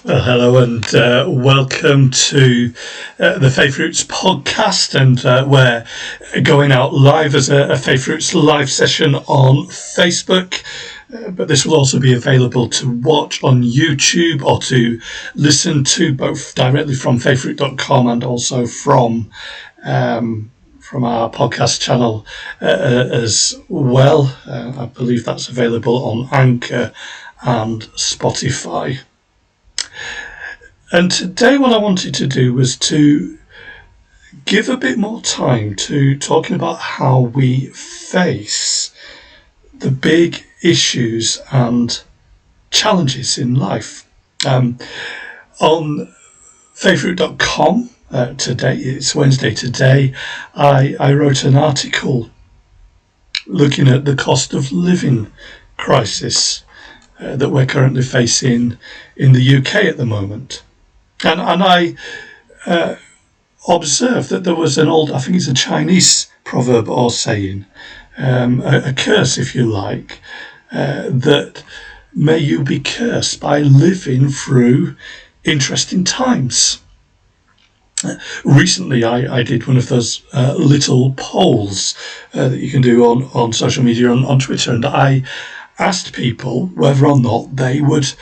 Well, hello and welcome to the Faith Roots podcast, and we're going out live as a Faith Roots live session on Facebook, but this will also be available to watch on YouTube or to listen to both directly from faithroot.com and also from our podcast channel as well. I believe that's available on Anchor and Spotify. And today what I wanted to do was to give a bit more time to talking about how we face the big issues and challenges in life. On faithroot.com today, it's Wednesday today, I wrote an article looking at the cost of living crisis that we're currently facing in the UK at the moment. And I observed that there was an old, I think it's a Chinese proverb or saying, a curse, if you like, that may you be cursed by living through interesting times. Recently, I did one of those little polls that you can do on social media, on Twitter, and I asked people whether or not they would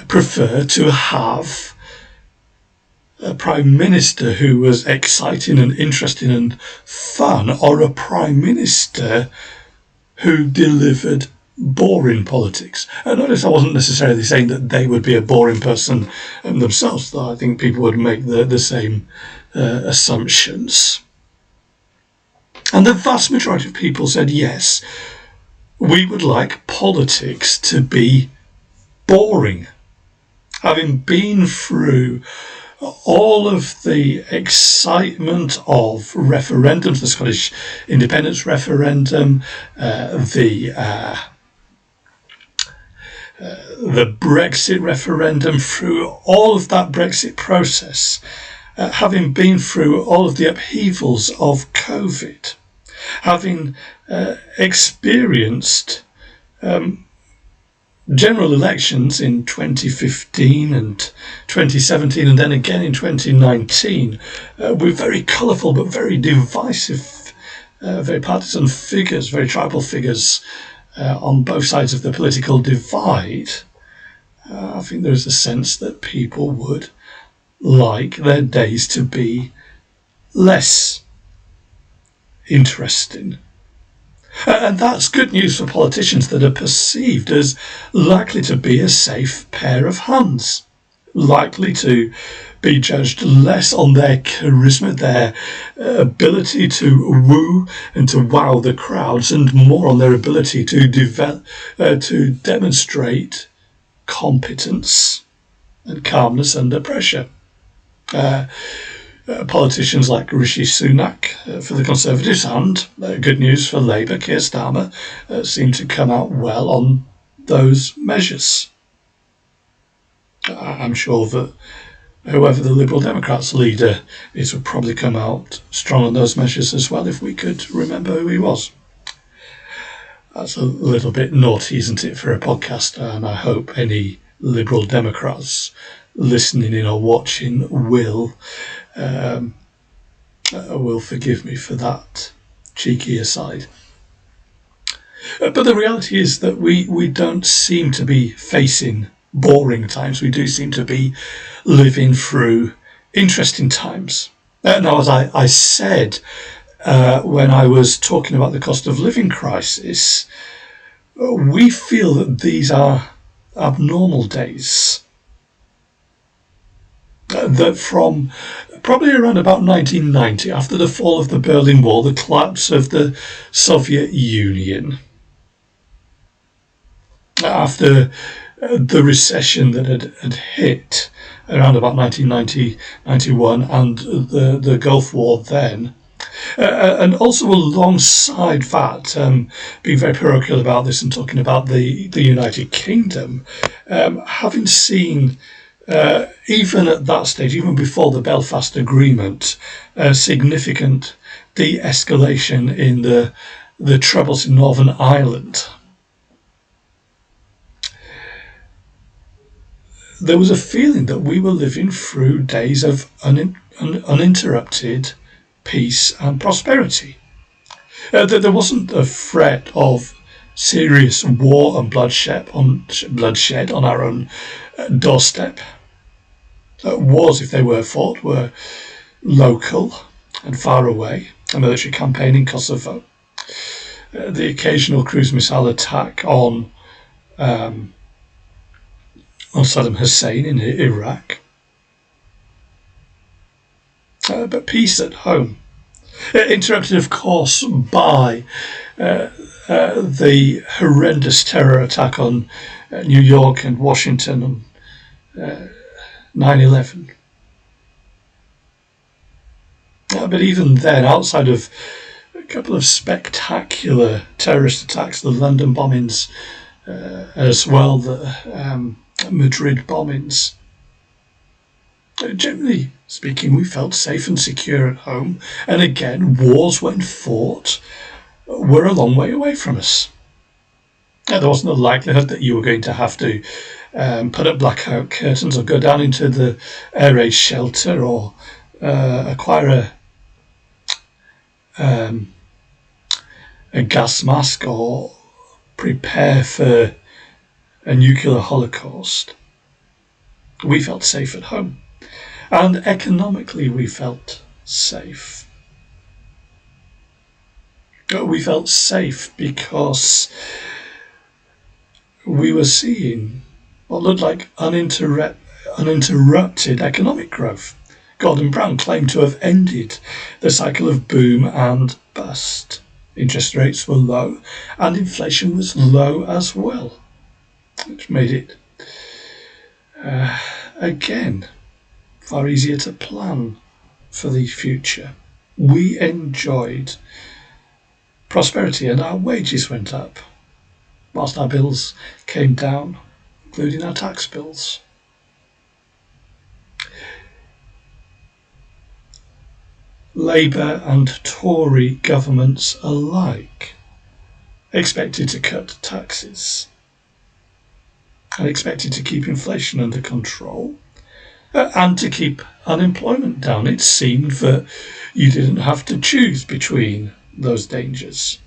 prefer to have a prime minister who was exciting and interesting and fun, or a prime minister who delivered boring politics. And notice I wasn't necessarily saying that they would be a boring person themselves, though I think people would make the same assumptions. And the vast majority of people said yes, we would like politics to be boring. Having been through all of the excitement of referendums, the Scottish independence referendum, the Brexit referendum, through all of that Brexit process, having been through all of the upheavals of COVID, having experienced general elections in 2015 and 2017 and then again in 2019 with very colourful but very divisive, very partisan figures, very tribal figures on both sides of the political divide. I think there's a sense that people would like their days to be less interesting. And that's good news for politicians that are perceived as likely to be a safe pair of hands, likely to be judged less on their charisma, their ability to woo and to wow the crowds, and more on their ability to demonstrate competence and calmness under pressure. Politicians like Rishi Sunak for the Conservatives and good news for Labour, Keir Starmer, seem to come out well on those measures. I'm sure that whoever the Liberal Democrats leader is would probably come out strong on those measures as well if we could remember who he was. That's a little bit naughty, isn't it, for a podcast, and I hope any Liberal Democrats listening in or watching will forgive me for that cheeky aside. But the reality is that we don't seem to be facing boring times. We do seem to be living through interesting times. Now, as I said when I was talking about the cost of living crisis, we feel that these are abnormal days. That from probably around about 1990, after the fall of the Berlin Wall, the collapse of the Soviet Union, after the recession that had hit around about 1990, 91, and the Gulf War then, and also alongside that, being very parochial about this and talking about the United Kingdom, having seen even at that stage, even before the Belfast Agreement, significant de-escalation in the troubles in Northern Ireland. there was a feeling that we were living through days of uninterrupted peace and prosperity. That there wasn't a threat of serious war and bloodshed on our own doorstep. Wars, if they were fought, were local and far away. A military campaign in Kosovo, the occasional cruise missile attack on Saddam Hussein in Iraq, but peace at home, interrupted, of course, by the horrendous terror attack on New York and Washington on 9/11. But even then, outside of a couple of spectacular terrorist attacks, the London bombings, as well, the Madrid bombings, generally speaking, we felt safe and secure at home. And again, wars, when fought, were a long way away from us. There wasn't the likelihood that you were going to have to put up blackout curtains or go down into the air raid shelter or acquire a gas mask or prepare for a nuclear holocaust. We felt safe at home. And economically, we felt safe. We felt safe because we were seeing what looked like uninterrupted economic growth. Gordon Brown claimed to have ended the cycle of boom and bust. Interest rates were low and inflation was low as well, which made it, again, far easier to plan for the future. We enjoyed prosperity and our wages went up, whilst our bills came down, including our tax bills. Labour and Tory governments alike expected to cut taxes and expected to keep inflation under control and to keep unemployment down. It seemed that you didn't have to choose between those dangers.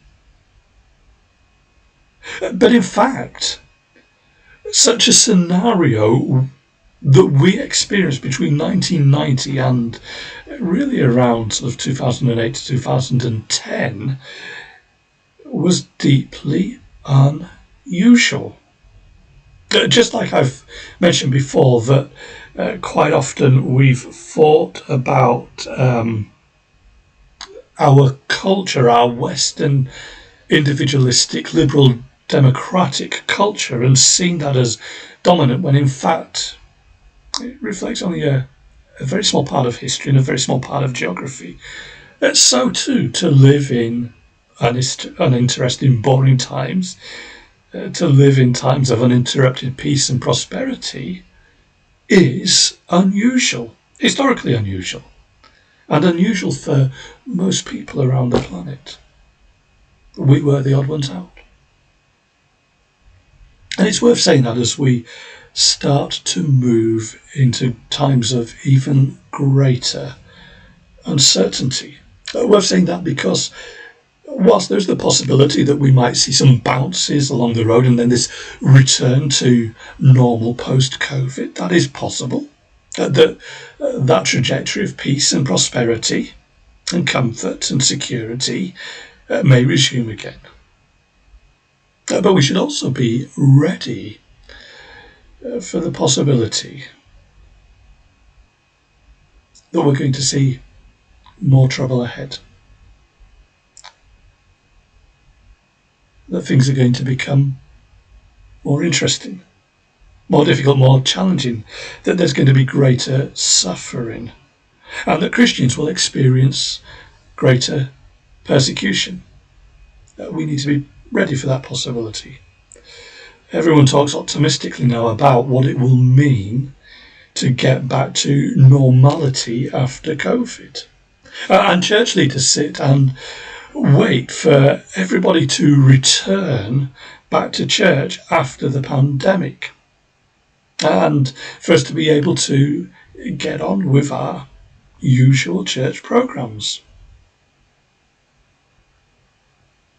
But in fact, such a scenario that we experienced between 1990 and really around sort of 2008 to 2010 was deeply unusual. Just like I've mentioned before, that quite often we've thought about our culture, our Western individualistic, liberal, democratic culture, and seen that as dominant, when in fact it reflects only a very small part of history and a very small part of geography. So too, to live in uninteresting, boring times, to live in times of uninterrupted peace and prosperity is unusual, historically unusual, and unusual for most people around the planet. We were the odd ones out. And it's worth saying that as we start to move into times of even greater uncertainty. Worth saying that because whilst there's the possibility that we might see some bounces along the road and then this return to normal post-COVID, that is possible. That trajectory of peace and prosperity and comfort and security may resume again. But we should also be ready for the possibility that we're going to see more trouble ahead. That things are going to become more interesting, more difficult, more challenging, that there's going to be greater suffering, and that Christians will experience greater persecution. We need to be ready for that possibility. Everyone talks optimistically now about what it will mean to get back to normality after COVID. And church leaders sit and wait for everybody to return back to church after the pandemic. and for us to be able to get on with our usual church programs.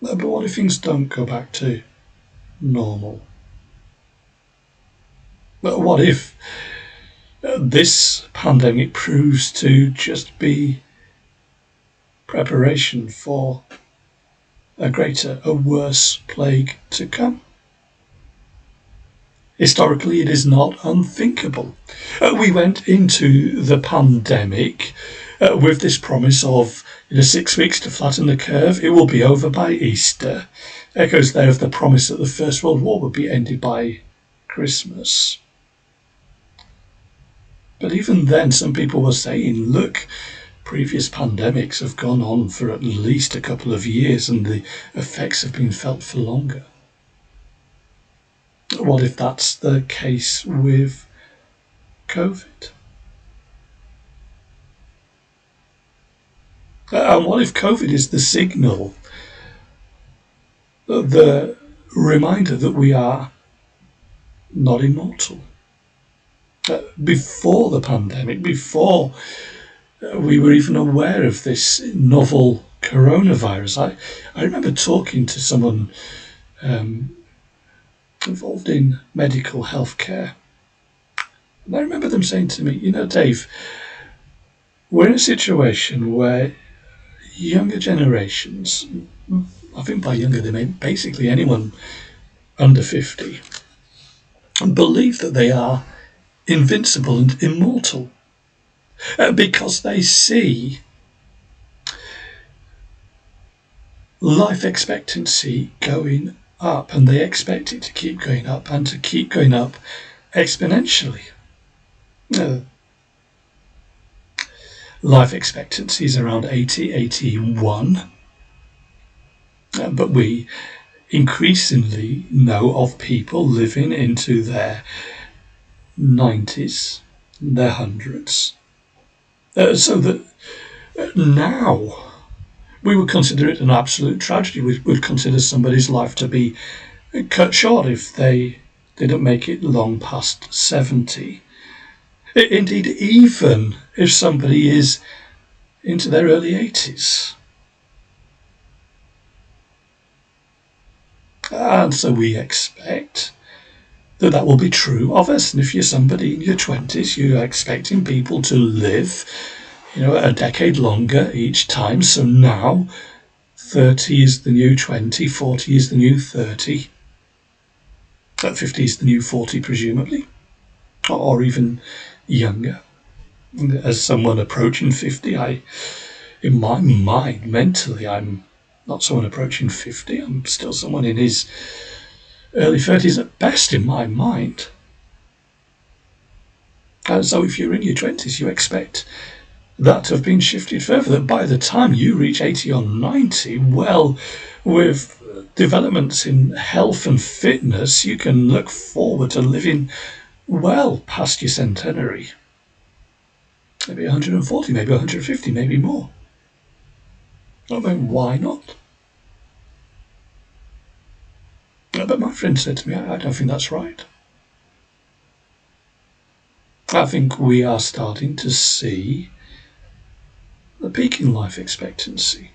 But what if things don't go back to normal? But what if this pandemic proves to just be preparation for a worse plague to come? Historically, it is not unthinkable. We went into the pandemic with this promise of 6 weeks to flatten the curve. It will be over by Easter. Echoes there of the promise that the First World War would be ended by Christmas. But even then, some people were saying, look, previous pandemics have gone on for at least a couple of years and the effects have been felt for longer. What if that's the case with COVID? And what if COVID is the signal, the reminder that we are not immortal? Before the pandemic, before we were even aware of this novel coronavirus, I remember talking to someone involved in medical healthcare. And I remember them saying to me, Dave, we're in a situation where younger generations, I think by younger they mean basically anyone under 50, believe that they are invincible and immortal because they see life expectancy going up and they expect it to keep going up and to keep going up exponentially. Life expectancy is around 80, 81, but we increasingly know of people living into their 90s, their hundreds. So that now we would consider it an absolute tragedy. We would consider somebody's life to be cut short if they didn't make it long past 70. Indeed, even if somebody is into their early 80s. And so we expect that will be true of us. And if you're somebody in your 20s, you're expecting people to live, a decade longer each time. So now 30 is the new 20, 40 is the new 30, 50 is the new 40 presumably, or even younger. As someone approaching 50, in my mind, mentally, I'm not someone approaching 50, I'm still someone in his early 30s at best in my mind. And so if you're in your 20s, you expect that to have been shifted further, that by the time you reach 80 or 90, well, with developments in health and fitness, you can look forward to living well past your centenary. Maybe 140, maybe 150, maybe more. I mean, why not? But my friend said to me, I don't think that's right. I think we are starting to see the peak in life expectancy.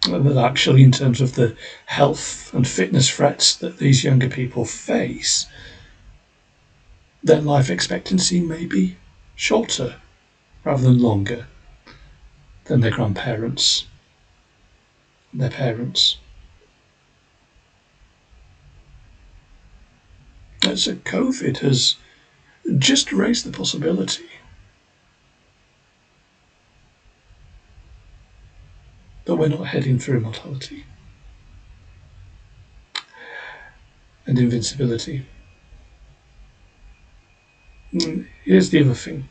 That actually, in terms of the health and fitness threats that these younger people face, their life expectancy may be shorter rather than longer than their grandparents and their parents. So COVID has just raised the possibility that we're not heading for immortality and invincibility. Here's the other thing.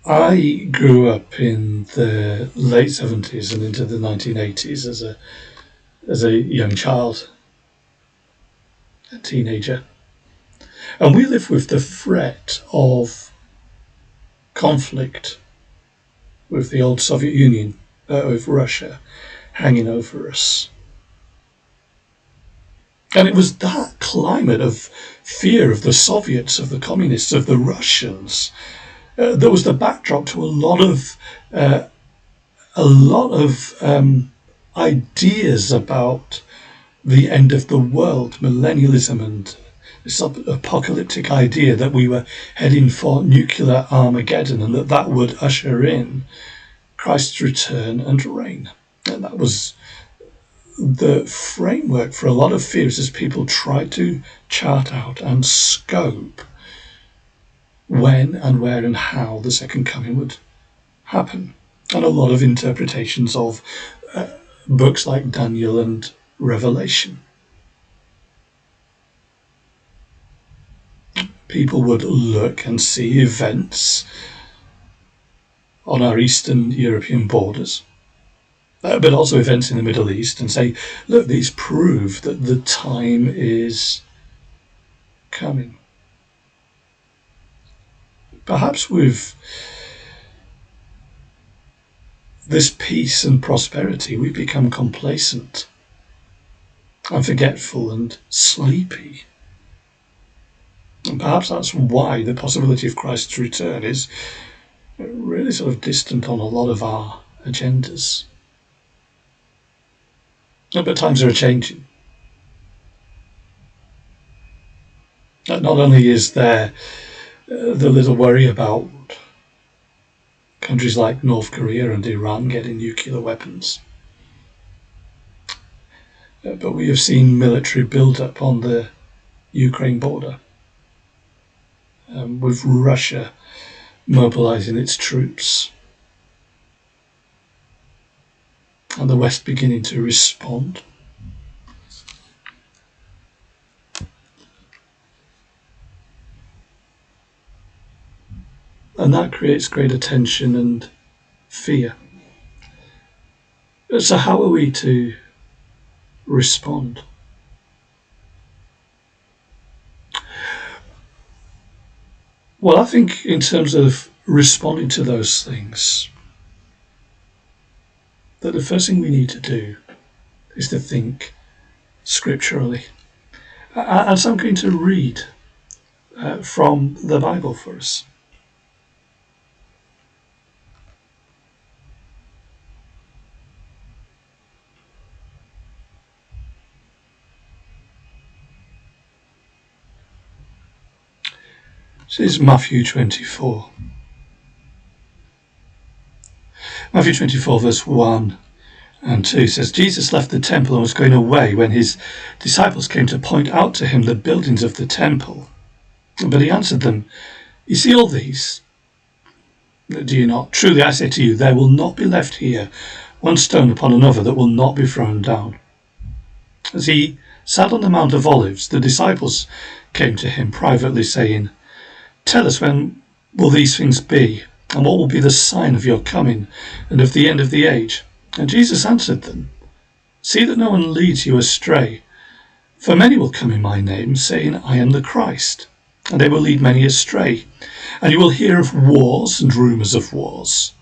I grew up in the late 70s and into the 1980s as a young child, a teenager. And we lived with the threat of conflict with the old Soviet Union, with Russia, hanging over us. And it was that climate of fear of the Soviets, of the communists, of the Russians, that was the backdrop to a lot of ideas about the end of the world, millennialism, and this apocalyptic idea that we were heading for nuclear Armageddon and that would usher in Christ's return and reign. And that was the framework for a lot of fears as people tried to chart out and scope when and where and how the second coming would happen. And a lot of interpretations of books like Daniel and Revelation. People would look and see events on our Eastern European borders, but also events in the Middle East, and say, look, these prove that the time is coming. Perhaps with this peace and prosperity, we become complacent and forgetful and sleepy. And perhaps that's why the possibility of Christ's return is really sort of distant on a lot of our agendas. But times are changing. Not only is there the little worry about countries like North Korea and Iran getting nuclear weapons, but we have seen military build-up on the Ukraine border, with Russia mobilizing its troops, and the West beginning to respond. And that creates greater tension and fear. So how are we to respond? Well, I think in terms of responding to those things, that the first thing we need to do is to think scripturally. And so I'm going to read from the Bible for us. This is Matthew 24. Matthew 24 verse 1 and 2 says, Jesus left the temple and was going away when his disciples came to point out to him the buildings of the temple. But he answered them, you see all these? Do you not? Truly I say to you, there will not be left here one stone upon another that will not be thrown down. As he sat on the Mount of Olives, the disciples came to him privately, saying, tell us, when will these things be? And what will be the sign of your coming and of the end of the age? And Jesus answered them, see that no one leads you astray. For many will come in my name, saying, I am the Christ. And they will lead many astray. And you will hear of wars and rumours of wars.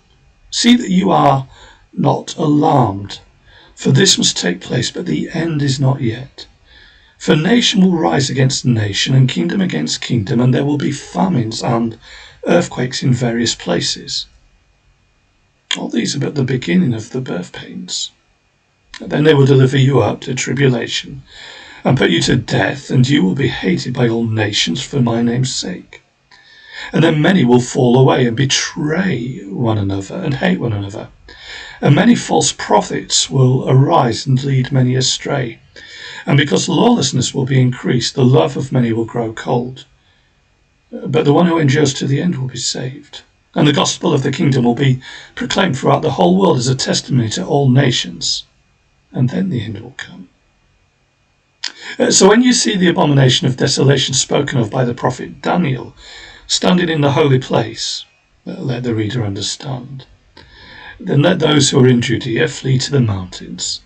See that you are not alarmed. For this must take place, but the end is not yet. For nation will rise against nation, and kingdom against kingdom, and there will be famines and earthquakes in various places. All these are but the beginning of the birth pains. And then they will deliver you up to tribulation, and put you to death, and you will be hated by all nations for my name's sake. And then many will fall away and betray one another and hate one another. And many false prophets will arise and lead many astray. And because lawlessness will be increased, the love of many will grow cold. But the one who endures to the end will be saved. And the gospel of the kingdom will be proclaimed throughout the whole world as a testimony to all nations. And then the end will come. So when you see the abomination of desolation spoken of by the prophet Daniel standing in the holy place, let the reader understand. Then let those who are in Judea flee to the mountains.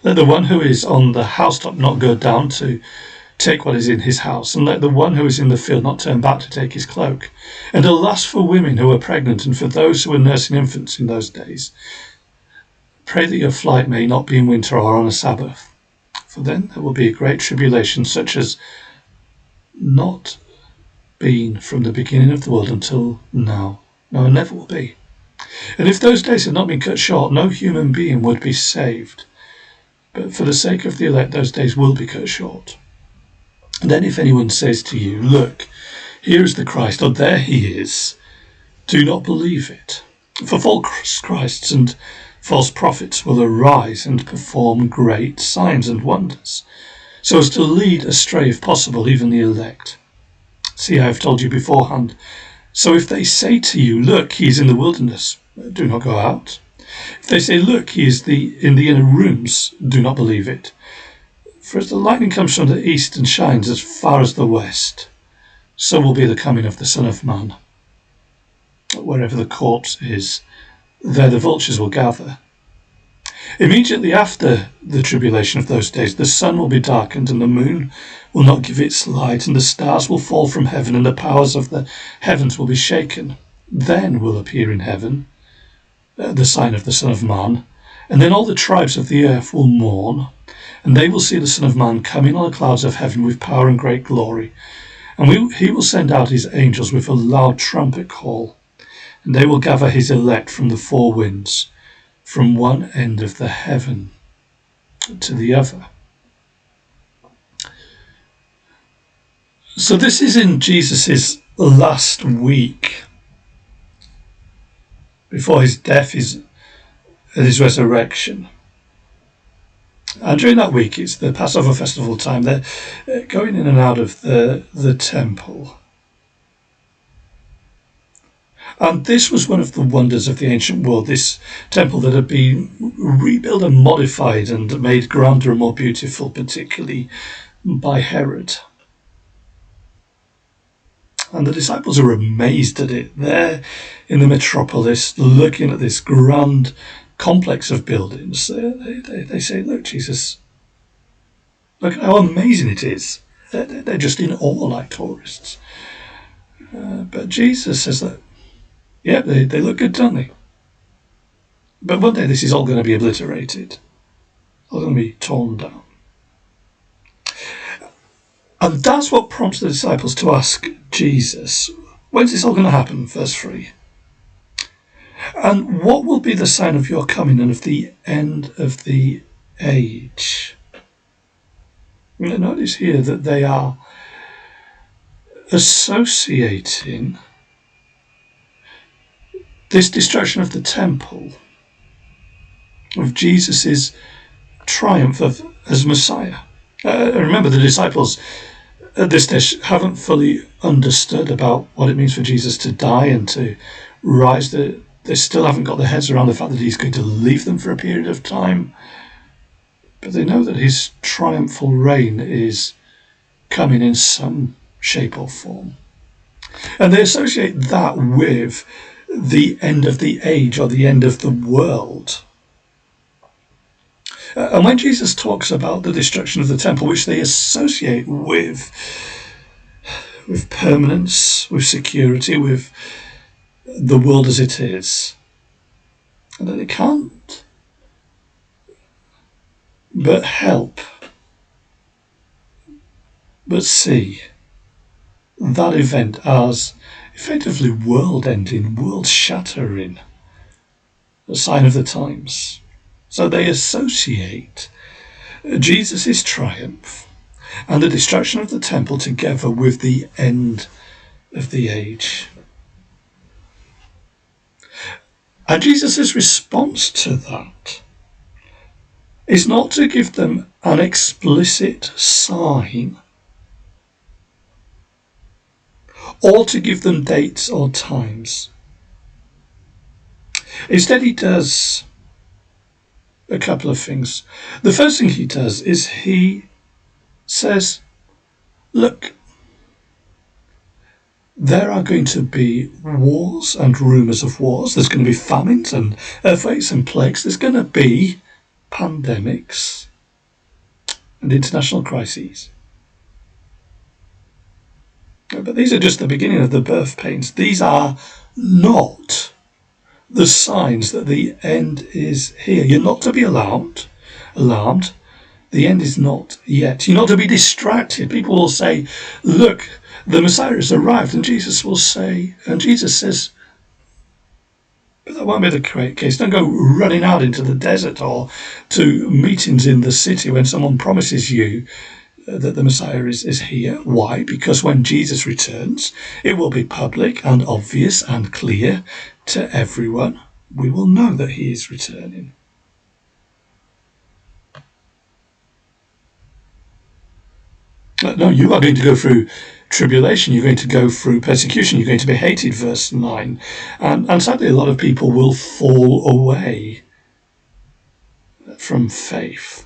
Let the one who is on the housetop not go down to take what is in his house, and let the one who is in the field not turn back to take his cloak. And alas for women who are pregnant, and for those who are nursing infants in those days. Pray that your flight may not be in winter or on a Sabbath. For then there will be a great tribulation, such as not been from the beginning of the world until now. No, and never will be. And if those days had not been cut short, no human being would be saved. But for the sake of the elect, those days will be cut short. And then if anyone says to you, look, here is the Christ, or there he is, do not believe it. For false Christs and false prophets will arise and perform great signs and wonders, so as to lead astray, if possible, even the elect. See, I have told you beforehand. So if they say to you, look, he is in the wilderness, do not go out. If they say, look, he is in the inner rooms, do not believe it. For as the lightning comes from the east and shines as far as the west, so will be the coming of the Son of Man. Wherever the corpse is, there the vultures will gather. Immediately after the tribulation of those days, the sun will be darkened, and the moon will not give its light, and the stars will fall from heaven, and the powers of the heavens will be shaken. Then will appear in heaven the sign of the Son of Man, and then all the tribes of the earth will mourn, and they will see the Son of Man coming on the clouds of heaven with power and great glory. And he will send out his angels with a loud trumpet call, and they will gather his elect from the four winds, from one end of the heaven to the other. So this is in Jesus' last week before his death and his resurrection. And during that week, it's the Passover festival time. They're going in and out of the temple. And this was one of the wonders of the ancient world, this temple that had been rebuilt and modified and made grander and more beautiful, particularly by Herod. And the disciples are amazed at it. They're in the metropolis looking at this grand complex of buildings. They say, look, Jesus, look how amazing it is. They're just in awe like tourists. But Jesus says that, yeah, they look good, don't they? But one day this is all going to be obliterated. All going to be torn down. And that's what prompts the disciples to ask Jesus, when's this all going to happen? Verse 3. And what will be the sign of your coming and of the end of the age? Notice here that they are associating this destruction of the temple with Jesus' triumph as Messiah. Remember, the disciples at this stage haven't fully understood about what it means for Jesus to die and to rise. They still haven't got their heads around the fact that he's going to leave them for a period of time. But they know that his triumphal reign is coming in some shape or form. And they associate that with the end of the age or the end of the world. And when Jesus talks about the destruction of the temple, which they associate with permanence, with security, with the world as it is, and that it can't but help but see that event as effectively world-ending, world-shattering, a sign of the times. So they associate Jesus' triumph and the destruction of the temple together with the end of the age. And Jesus' response to that is not to give them an explicit sign or to give them dates or times. Instead, he does a couple of things. The first thing he does is he says, look, there are going to be wars and rumours of wars. There's going to be famines and earthquakes and plagues. There's going to be pandemics and international crises. But these are just the beginning of the birth pains. These are not the signs that the end is here. You're not to be alarmed. The end is not yet. You're not to be distracted. People will say, look, the Messiah has arrived, and Jesus says, but that won't be the case. Don't go running out into the desert or to meetings in the city when someone promises you that the Messiah is here. Why? Because when Jesus returns, it will be public and obvious and clear to everyone. We will know that he is returning. No, you are going to go through tribulation, you're going to go through persecution, you're going to be hated, verse 9. And sadly, a lot of people will fall away from faith.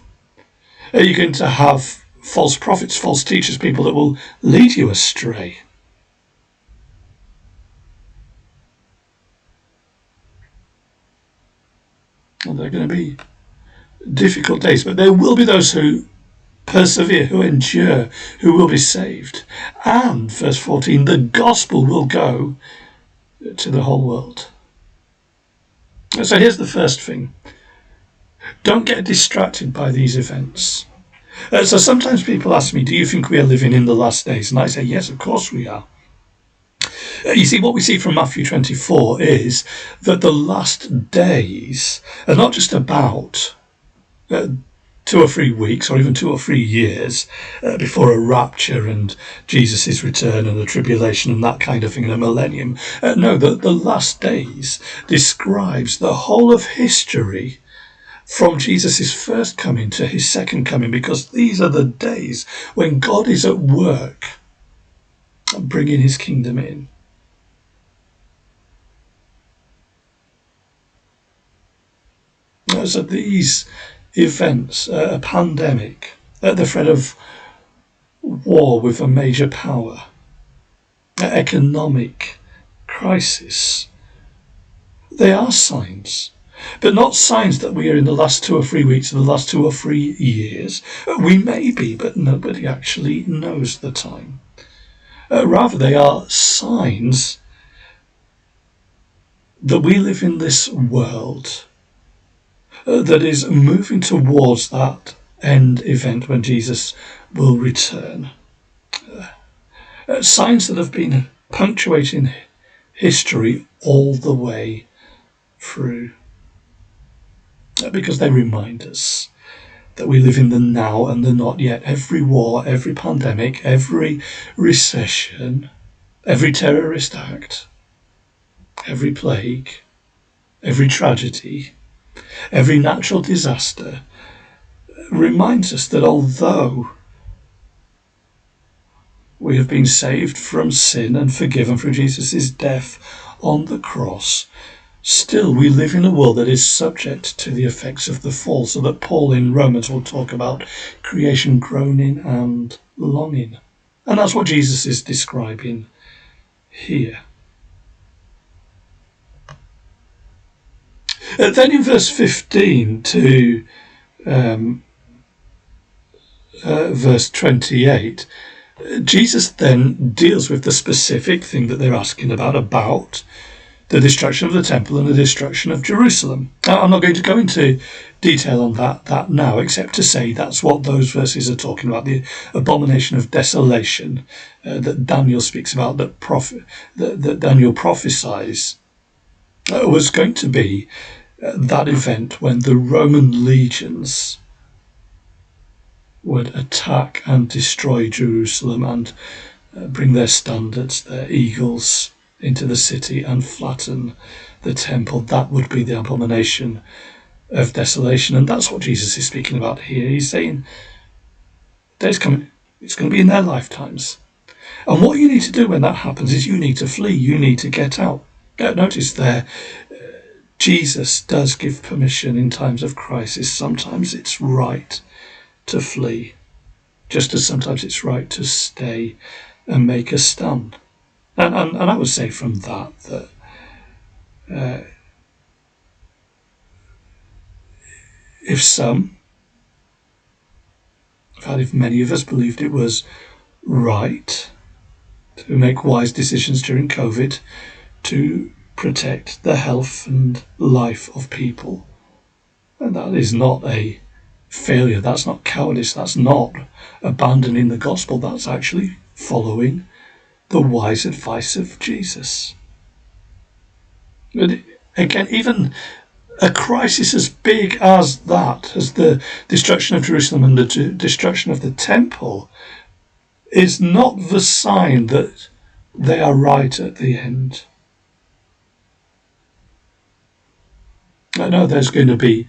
You're going to have false prophets, false teachers, people that will lead you astray. And they're going to be difficult days, but there will be those who persevere, who endure, who will be saved. And, verse 14, the gospel will go to the whole world. So here's the first thing. Don't get distracted by these events. So sometimes people ask me, do you think we are living in the last days? And I say, yes, of course we are. You see, what we see from Matthew 24 is that the last days are not just about 2 or 3 weeks or even 2 or 3 years before a rapture and Jesus' return and the tribulation and that kind of thing in a millennium. No, the last days describes the whole of history from Jesus' first coming to his second coming, because these are the days when God is at work bringing his kingdom in. So these events, a pandemic, the threat of war with a major power, economic crisis, they are signs. But not signs that we are in the last 2 or 3 weeks or the last 2 or 3 years. We may be, but nobody actually knows the time. Rather, they are signs that we live in this world that is moving towards that end event when Jesus will return. Signs that have been punctuating history all the way through. Because they remind us that we live in the now and the not yet. Every war, every pandemic, every recession, every terrorist act, every plague, every tragedy, every natural disaster reminds us that although we have been saved from sin and forgiven through Jesus' death on the cross, still we live in a world that is subject to the effects of the fall, so that Paul in Romans will talk about creation groaning and longing. And that's what Jesus is describing here. Then in verse 15 to verse 28, Jesus then deals with the specific thing that they're asking about the destruction of the temple and the destruction of Jerusalem. Now, I'm not going to go into detail on that now, except to say that's what those verses are talking about, the abomination of desolation that Daniel speaks about, that Daniel prophesies was going to be that event when the Roman legions would attack and destroy Jerusalem and bring their standards, their eagles, into the city and flatten the temple. That would be the abomination of desolation. And that's what Jesus is speaking about here. He's saying, days coming, it's going to be in their lifetimes. And what you need to do when that happens is you need to flee, you need to get out. Notice there, Jesus does give permission in times of crisis. Sometimes it's right to flee, just as sometimes it's right to stay and make a stand. And I would say from that if some, in fact if many of us believed it was right to make wise decisions during COVID to protect the health and life of people, and that is not a failure, that's not cowardice, that's not abandoning the gospel, that's actually following the wise advice of Jesus. But again, even a crisis as big as that, as the destruction of Jerusalem and the destruction of the temple, is not the sign that they are right at the end. I know there's going to be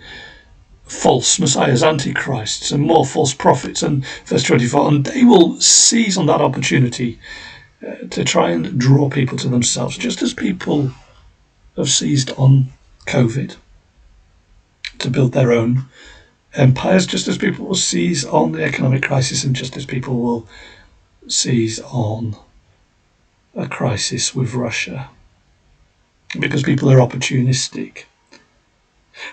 false messiahs, antichrists, and more false prophets, and verse 24, and they will seize on that opportunity to try and draw people to themselves, just as people have seized on COVID to build their own empires, just as people will seize on the economic crisis, and just as people will seize on a crisis with Russia, because people are opportunistic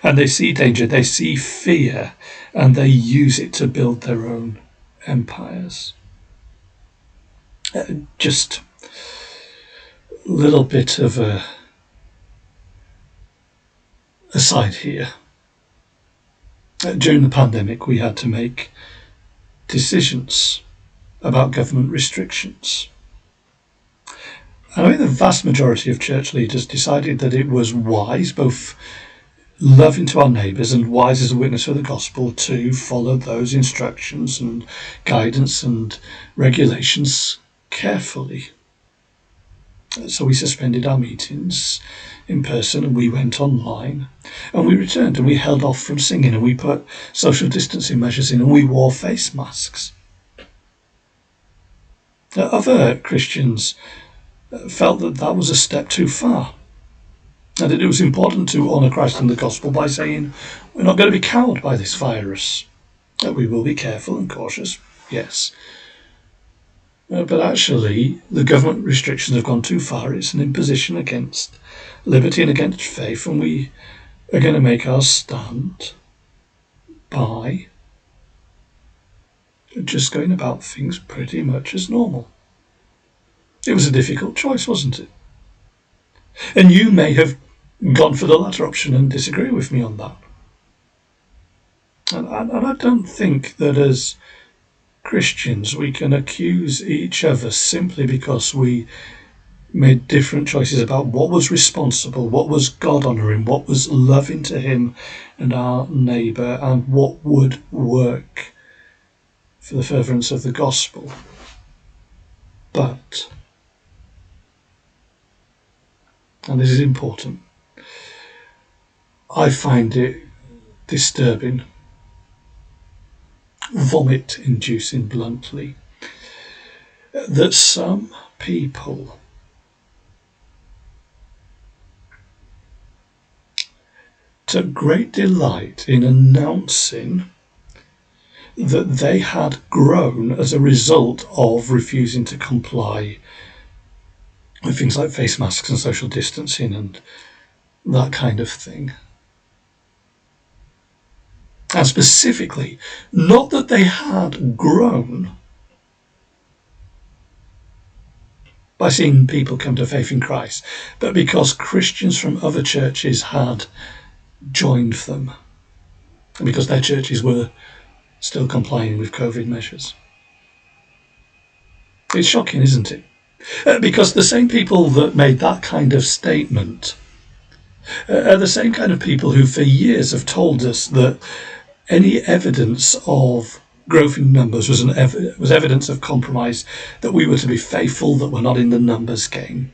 and they see danger, they see fear, and they use it to build their own empires. Just a little bit of a aside here. During the pandemic, we had to make decisions about government restrictions. And I think the vast majority of church leaders decided that it was wise, both loving to our neighbours and wise as a witness for the gospel, to follow those instructions and guidance and regulations carefully. So we suspended our meetings in person and we went online, and we returned and we held off from singing, and we put social distancing measures in, and we wore face masks. Other Christians felt that that was a step too far, and that it was important to honour Christ and the gospel by saying, we're not going to be cowed by this virus. We will be careful and cautious, yes. But actually, the government restrictions have gone too far. It's an imposition against liberty and against faith, and we are going to make our stand by just going about things pretty much as normal. It was a difficult choice, wasn't it? And you may have gone for the latter option and disagree with me on that. And I don't think that as Christians we can accuse each other simply because we made different choices about what was responsible, what was God-honouring, what was loving to him and our neighbour, and what would work for the furtherance of the gospel. But, and this is important, I find it disturbing, vomit-inducing bluntly, that some people took great delight in announcing that they had grown as a result of refusing to comply with things like face masks and social distancing and that kind of thing. And specifically, not that they had grown by seeing people come to faith in Christ, but because Christians from other churches had joined them, and because their churches were still complying with COVID measures. It's shocking, isn't it? Because the same people that made that kind of statement are the same kind of people who for years have told us that any evidence of growth in numbers was evidence of compromise, that we were to be faithful, that we're not in the numbers game.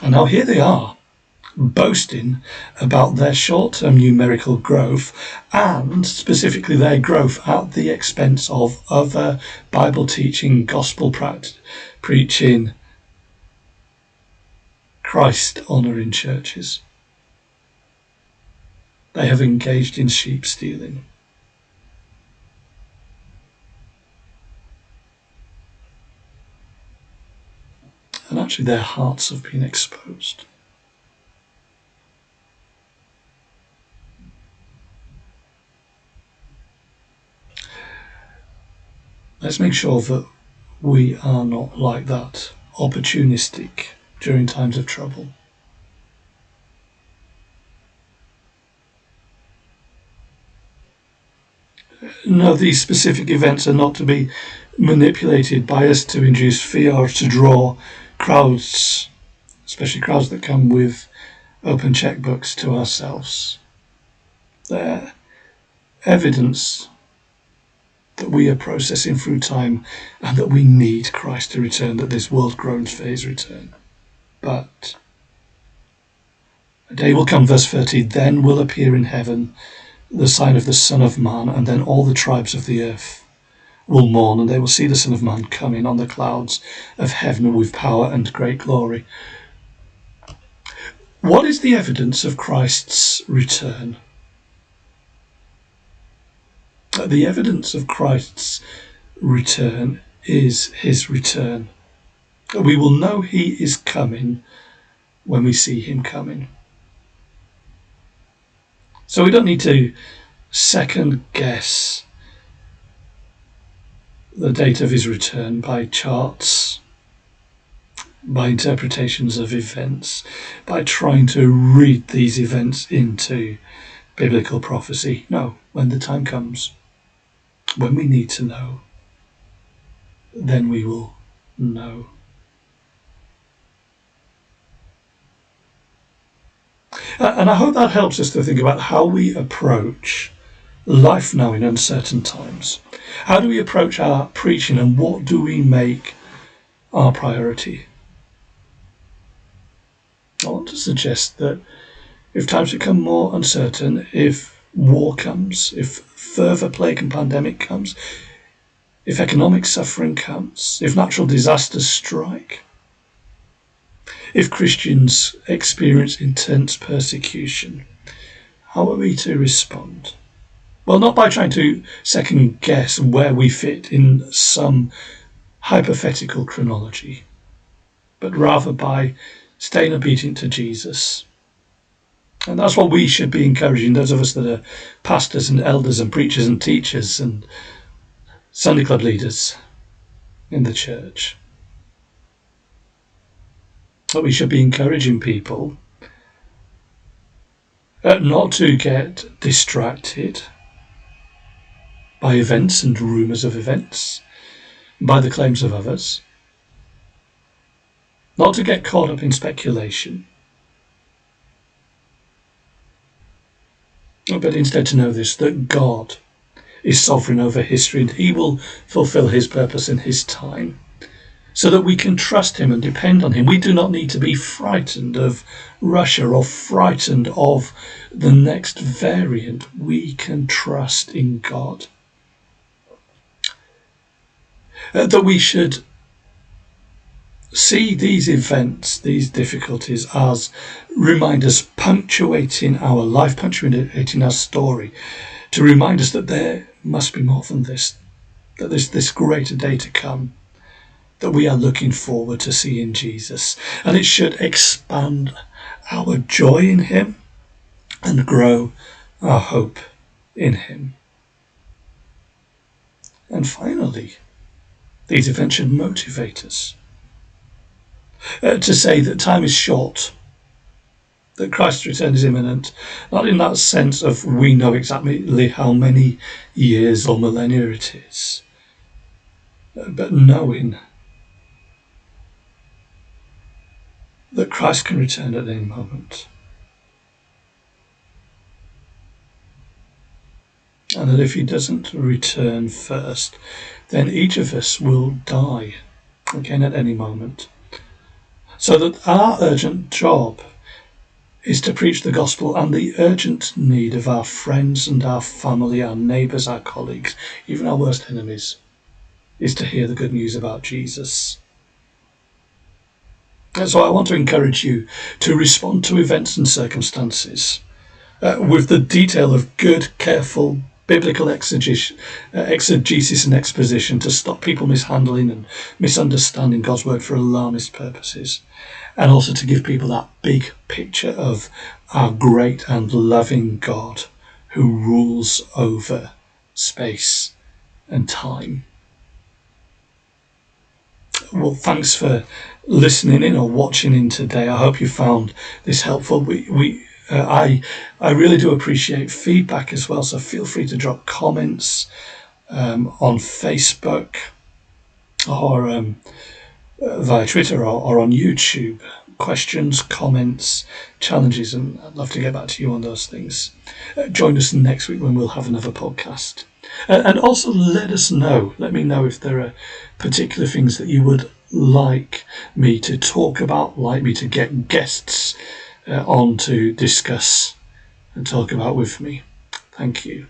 And now here they are, boasting about their short-term numerical growth, and specifically their growth at the expense of other Bible-teaching, gospel-preaching, Christ-honouring churches. They have engaged in sheep stealing. And actually their hearts have been exposed. Let's make sure that we are not like that, opportunistic during times of trouble. know these specific events are not to be manipulated by us to induce fear or to draw crowds, especially crowds that come with open checkbooks, to ourselves. They're evidence that we are processing through time and that we need Christ to return, that this world groans for his return. But a day will come, verse 30, then will appear in heaven the sign of the Son of Man, and then all the tribes of the earth will mourn, and they will see the Son of Man coming on the clouds of heaven with power and great glory. What is the evidence of Christ's return? The evidence of Christ's return is his return. We will know he is coming when we see him coming. So we don't need to second guess the date of his return by charts, by interpretations of events, by trying to read these events into biblical prophecy. No, when the time comes, when we need to know, then we will know. And I hope that helps us to think about how we approach life now in uncertain times. How do we approach our preaching, and what do we make our priority? I want to suggest that if times become more uncertain, if war comes, if further plague and pandemic comes, if economic suffering comes, if natural disasters strike, if Christians experience intense persecution, how are we to respond? Well, not by trying to second guess where we fit in some hypothetical chronology, but rather by staying obedient to Jesus. And that's what we should be encouraging those of us that are pastors and elders and preachers and teachers and Sunday club leaders in the church. That we should be encouraging people not to get distracted by events and rumours of events, by the claims of others, not to get caught up in speculation, but instead to know this, that God is sovereign over history and he will fulfill his purpose in his time, so that we can trust him and depend on him. We do not need to be frightened of Russia or frightened of the next variant. We can trust in God. That we should see these events, these difficulties, as reminders punctuating our life, punctuating our story, to remind us that there must be more than this, that there's this greater day to come that we are looking forward to seeing Jesus. And it should expand our joy in him and grow our hope in him. And finally, these events should motivate us to say that time is short, that Christ's return is imminent, not in that sense of we know exactly how many years or millennia it is, but knowing that Christ can return at any moment. And that if he doesn't return first, then each of us will die again at any moment. So that our urgent job is to preach the gospel, and the urgent need of our friends and our family, our neighbours, our colleagues, even our worst enemies, is to hear the good news about Jesus. And so I want to encourage you to respond to events and circumstances with the detail of good, careful, biblical exegesis and exposition to stop people mishandling and misunderstanding God's word for alarmist purposes, and also to give people that big picture of our great and loving God who rules over space and time. Well, thanks for listening in or watching in today. I hope you found this helpful. I really do appreciate feedback as well, so feel free to drop comments on Facebook or via Twitter or on YouTube. Questions, comments, challenges, and I'd love to get back to you on those things. Join us next week when we'll have another podcast. And also let me know if there are particular things that you would like me to talk about, like me to get guests on to discuss and talk about with me. Thank you.